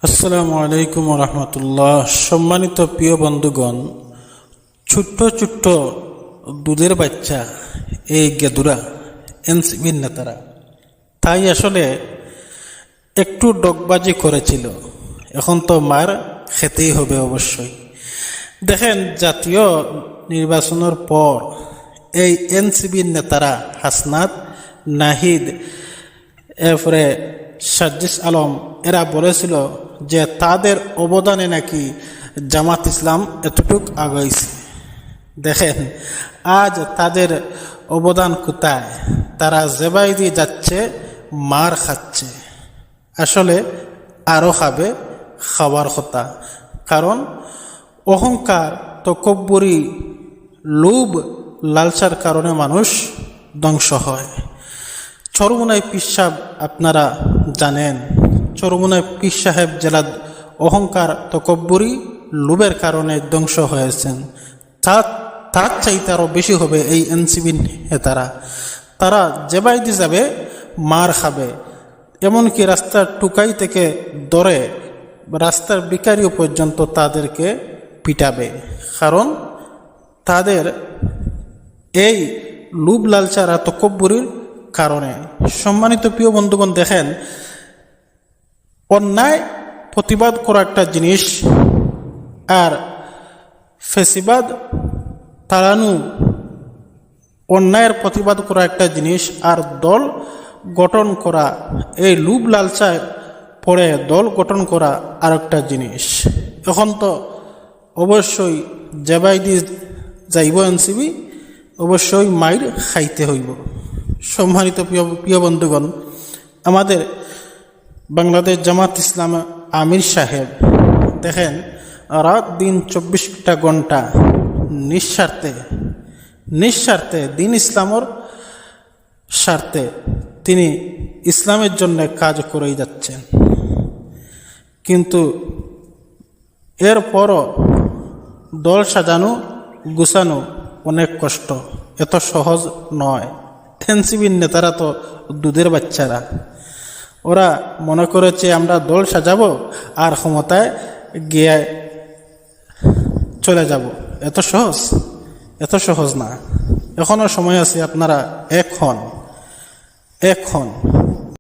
আসসালামু আলাইকুম রহমতুল্লাহ। সম্মানিত প্রিয় বন্ধুগণ, ছোট্ট ছোট্ট দুধের বাচ্চা এই গেদুরা এনসিবির নেতারা তাই আসলে একটু ডগবাজি করেছিল। এখন তো মার খেতেই হবে অবশ্যই। দেখেন, জাতীয় নির্বাচনের পর এই এনসিবির নেতারা হাসনাত, নাহিদ, এরপরে সাজ্জিস আলম এরা বলেছিল যে তাদের অবদানে নাকি জামাত ইসলাম এতটুক আগাইছে। দেখেন আজ তাদের অবদান কোথায়? তারা জেবাই দিয়ে যাচ্ছে, মার খাচ্ছে। আসলে আরও খাবে, খাওয়ার কথা। কারণ অহংকার, তকব্বুরি, লোভ, লালসার কারণে মানুষ ধ্বংস হয়। চরমোনাই পীর সাহেব আপনারা জানেন, চরমোনাই পীর সাহেব জেলা অহংকার, তকব্বুরি, লোভের কারণে ধ্বংস হয়েছেন। তার চাইতে আরও বেশি হবে এই এনসিবি নেতারা। তারা জেবাইদি যাবে, মার খাবে। এমনকি রাস্তার টুকাই থেকে ধরে রাস্তার ভিখারিও পর্যন্ত তাদেরকে পিটাবে। কারণ তাদের এই লোভ, লালচার, তকব্বুরির কারণে। সম্মানিত প্রিয় বন্ধুগণ, দেখেন, অন্যায় প্রতিবাদ করা একটা জিনিস, আর ফেসিবাদ তাড়ানো, অন্যায়ের প্রতিবাদ করা একটা জিনিস, আর দল গঠন করা, এই লোভ লালচায় পড়ে দল গঠন করা আর একটা জিনিস। এখন তো অবশ্যই জেবাইদি যাইব এনসিবি, অবশ্যই মাইর খাইতে হইব। সম্মানিত প্রিয় বন্ধুগণ, আমাদের বাংলাদেশ জামাত ইসলাম আমির সাহেব দেখেন, রাত দিন 24টা ঘন্টা নিঃস্বার্থে দিন ইসলামের স্বার্থে তিনি ইসলামের জন্য কাজ করেই যাচ্ছেন। কিন্তু এরপরও দল সাজানো, গুছানো অনেক কষ্ট, এত সহজ নয়। এনসিবির নেতারা তো দুধের বাচ্চারা, ওরা মনে করেছে আমরা দল সাজাবো আর ক্ষমতায় গিয়ে চলে যাব। এত সহজ না। এখনও সময় আছে, আপনারা এখন